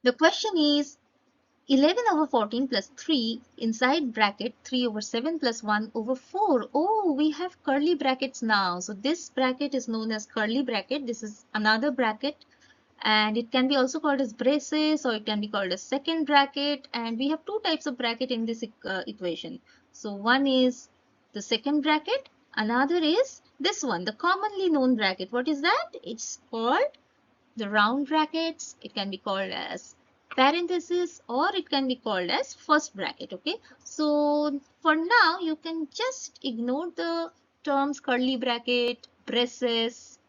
The question is 11 over 14 plus 3 inside bracket 3 over 7 plus 1 over 4. Oh, we have curly brackets now. So this bracket is known as curly bracket. This is another bracket, and it can be also called as braces, or it can be called as second bracket. And we have two types of bracket in this equation. So one is the second bracket, another is this one, the commonly known bracket. What is that? It's called the round brackets. It can be called as parenthesis, or it can be called as first bracket. Okay, so for now you can just ignore the terms curly bracket, braces.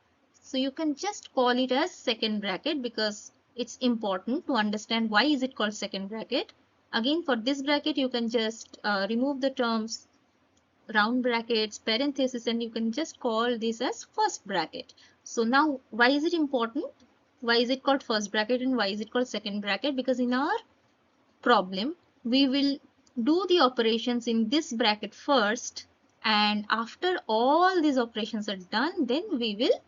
So you can just call it as second bracket because it's important to understand why is it called second bracket. Again, for this bracket you can just remove the terms round brackets, parenthesis, and you can just call this as first bracket. So now why is it important? Why is it called first bracket and why is it called second bracket? Because in our problem we will do the operations in this bracket first, and after all these operations are done, then we will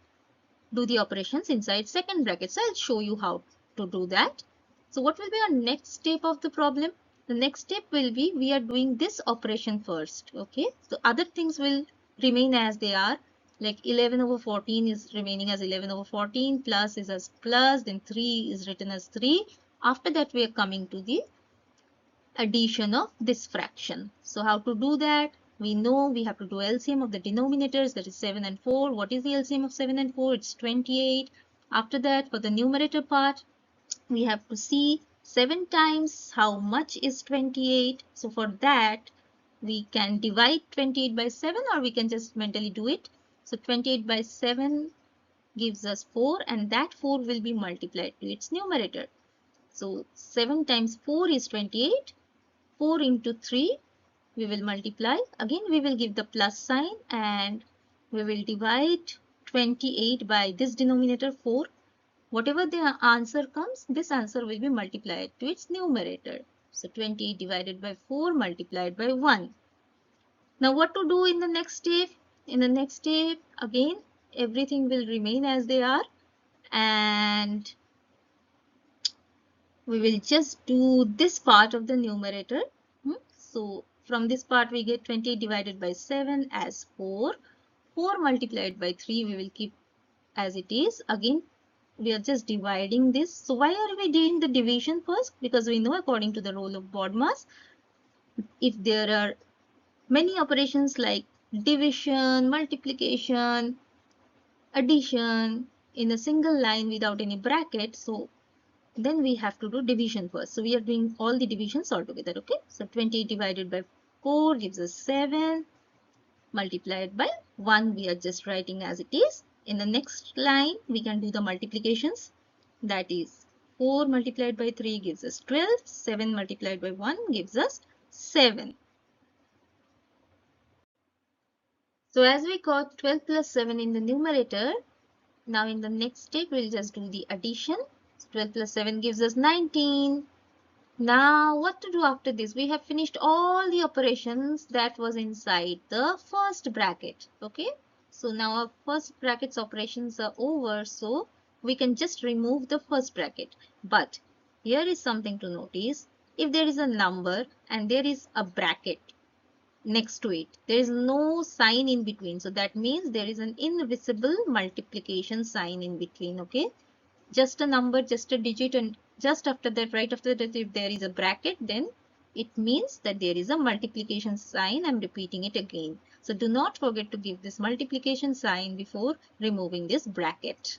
do the operations inside second bracket. So I'll show you how to do that. So what will be our next step of the problem? The next step will be we are doing this operation first. Okay, so other things will remain as they are, like 11 over 14 is remaining as 11 over 14, plus is as plus, then 3 is written as 3. After that we are coming to the addition of this fraction. So how to do that? We know we have to do LCM of the denominators, that is 7 and 4. What is the LCM of 7 and 4? It's 28. After that, for the numerator part, we have to see 7 times how much is 28. So for that, we can divide 28 by 7, or we can just mentally do it. So 28 by 7 gives us 4, and that 4 will be multiplied to its numerator. So 7 times 4 is 28. 4 into 3 we will multiply. Again we will give the plus sign and we will divide 28 by this denominator 4. Whatever the answer comes, this answer will be multiplied to its numerator. So 28 divided by 4 multiplied by 1. Now what to do in the next step? In the next step, again everything will remain as they are, and we will just do this part of the numerator. So from this part we get 20 divided by 7 as 4. 4 multiplied by 3 we will keep as it is. Again we are just dividing this. So why are we doing the division first? Because we know according to the rule of BODMAS, if there are many operations like division, multiplication, addition in a single line without any bracket, so then we have to do division first. So we are doing all the divisions all together. Okay, so 20 divided by 4 gives us 7, multiplied by 1 we are just writing as it is. In the next line we can do the multiplications, that is 4 multiplied by 3 gives us 12, 7 multiplied by 1 gives us 7. So as we got 12 plus 7 in the numerator, now in the next step we'll just do the addition. 12 plus 7 gives us 19. Now what to do after this? We have finished all the operations that was inside the first bracket. Okay, so now our first bracket's operations are over, so we can just remove the first bracket. But here is something to notice. If there is a number and there is a bracket next to it, there is no sign in between, so that means there is an invisible multiplication sign in between. Okay, just a number, just a digit, and just after that, right after that, if there is a bracket, then it means that there is a multiplication sign. I'm repeating it again. So do not forget to give this multiplication sign before removing this bracket.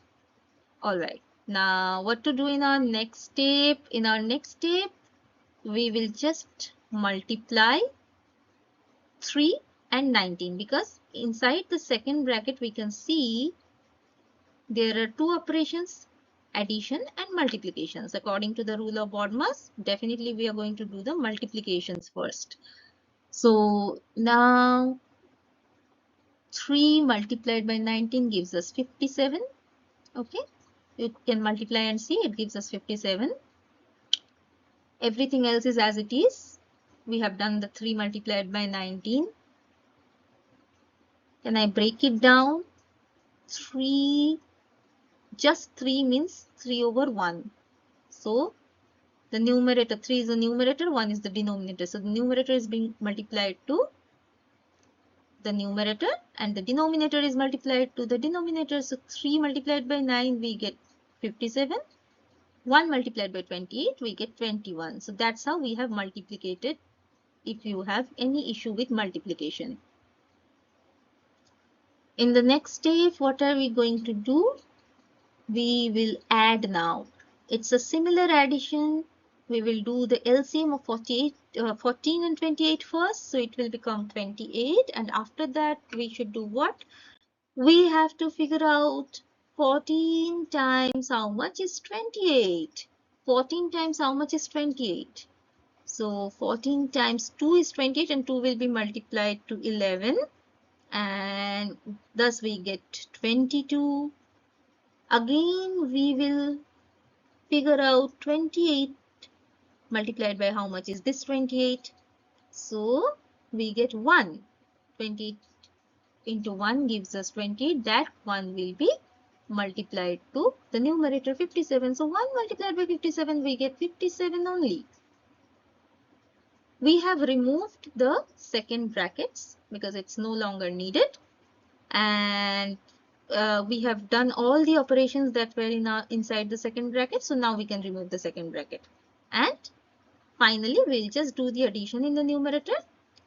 Alright, now what to do in our next step? In our next step, we will just multiply 3 and 19, because inside the second bracket we can see there are two operations, addition and multiplications. According to the rule of BODMAS, definitely we are going to do the multiplications first. So now 3 multiplied by 19 gives us 57. Okay, you can multiply and see it gives us 57. Everything else is as it is. We have done the 3 multiplied by 19. Can I break it down? 3, just 3 means 3 over 1. So The numerator, 3 is the numerator, 1 is the denominator. So the numerator is being multiplied to the numerator and the denominator is multiplied to the denominator. So 3 multiplied by 9, we get 57. 1 multiplied by 28, we get 21. So that's how we have multiplicated if you have any issue with multiplication. In the next step, what are we going to do? We will add now. It's a similar addition. We will do the LCM of 14 and 28 first. So it will become 28. And after that, we should do what? We have to figure out 14 times how much is 28. 14 times how much is 28. So 14 times 2 is 28 and 2 will be multiplied to 11. And thus we get 22. Again, we will figure out 28 multiplied by how much is this 28. So we get 1. 20 into 1 gives us 20. That 1 will be multiplied to the numerator 57. So 1 multiplied by 57, we get 57 only. We have removed the second brackets because it's no longer needed. And we have done all the operations that were inside the second bracket. So now we can remove the second bracket. And finally, we'll just do the addition in the numerator.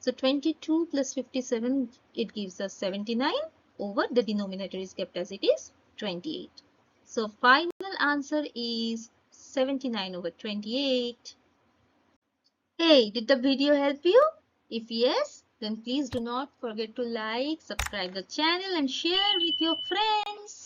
So 22 plus 57, it gives us 79 over the denominator is kept as it is 28. So final answer is 79 over 28. Hey, did the video help you? If yes, then please do not forget to like, subscribe the channel and share with your friends.